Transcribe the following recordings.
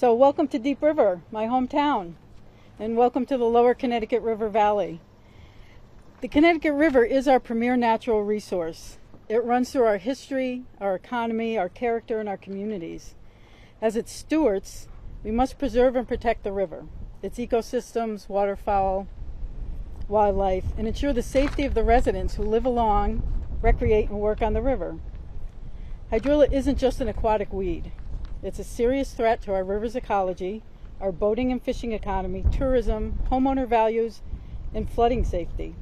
So welcome to Deep River, my hometown, and welcome to the Lower Connecticut River Valley. The Connecticut River is our premier natural resource. It runs through our history, our economy, our character, and our communities. As its stewards, we must preserve and protect the river, its ecosystems, waterfowl, wildlife, and ensure the safety of the residents who live along, recreate, and work on the river. Hydrilla isn't just an aquatic weed. It's a serious threat to our river's ecology, our boating and fishing economy, tourism, homeowner values, and flooding safety.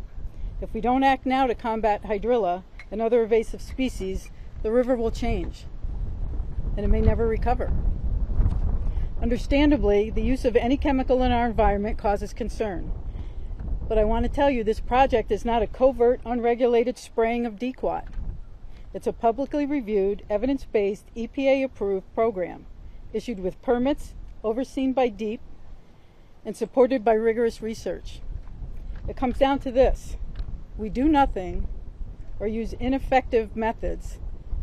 If we don't act now to combat hydrilla and other invasive species, the river will change, and it may never recover. Understandably, the use of any chemical in our environment causes concern. But I want to tell you, this project is not a covert, unregulated spraying of DEQUAT. It's a publicly reviewed, evidence-based, EPA-approved program, issued with permits, overseen by DEEP, and supported by rigorous research. It comes down to this: we do nothing or use ineffective methods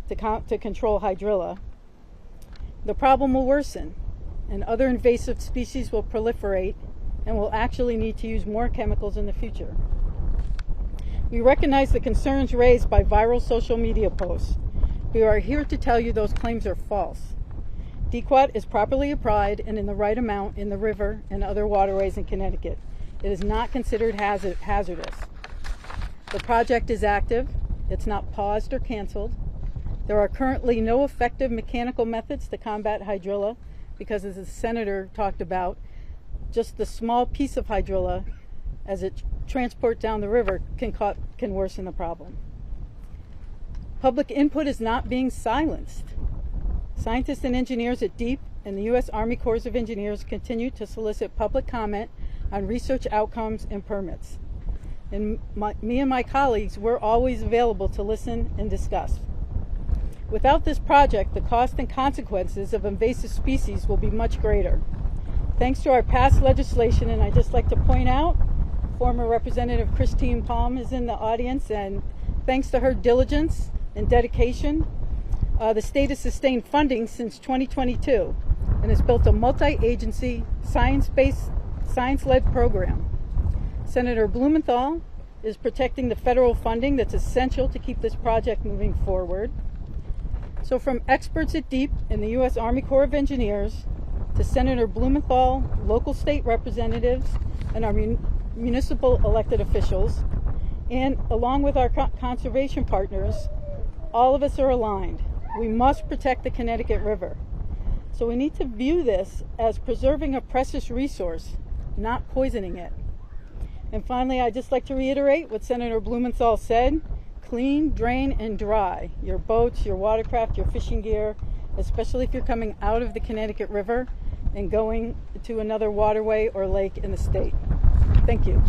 to control hydrilla. The problem will worsen, and other invasive species will proliferate, and we'll actually need to use more chemicals in the future. We recognize the concerns raised by viral social media posts. We are here to tell you those claims are false. DEQUAT is properly applied and in the right amount in the river and other waterways in Connecticut. It is not considered hazardous. The project is active. It's not paused or canceled. There are currently no effective mechanical methods to combat hydrilla because, as the senator talked about, just the small piece of hydrilla as it transports down the river can worsen the problem. Public input is not being silenced. Scientists and engineers at DEEP and the U.S. Army Corps of Engineers continue to solicit public comment on research outcomes and permits. And me and my colleagues, we're always available to listen and discuss. Without this project, the cost and consequences of invasive species will be much greater. Thanks to our past legislation, and I'd just like to point out, former Representative Christine Palm is in the audience, and thanks to her diligence and dedication, the state has sustained funding since 2022 and has built a multi-agency, science-led program. Senator Blumenthal is protecting the federal funding that's essential to keep this project moving forward. So from experts at DEEP and the U.S. Army Corps of Engineers to Senator Blumenthal, local state representatives, and our municipal elected officials, and along with our conservation partners, all of us are aligned. We must protect the Connecticut River. So we need to view this as preserving a precious resource, not poisoning it. And finally, I'd just like to reiterate what Senator Blumenthal said: clean, drain, and dry your boats, your watercraft, your fishing gear, especially if you're coming out of the Connecticut River and going to another waterway or lake in the state. Thank you.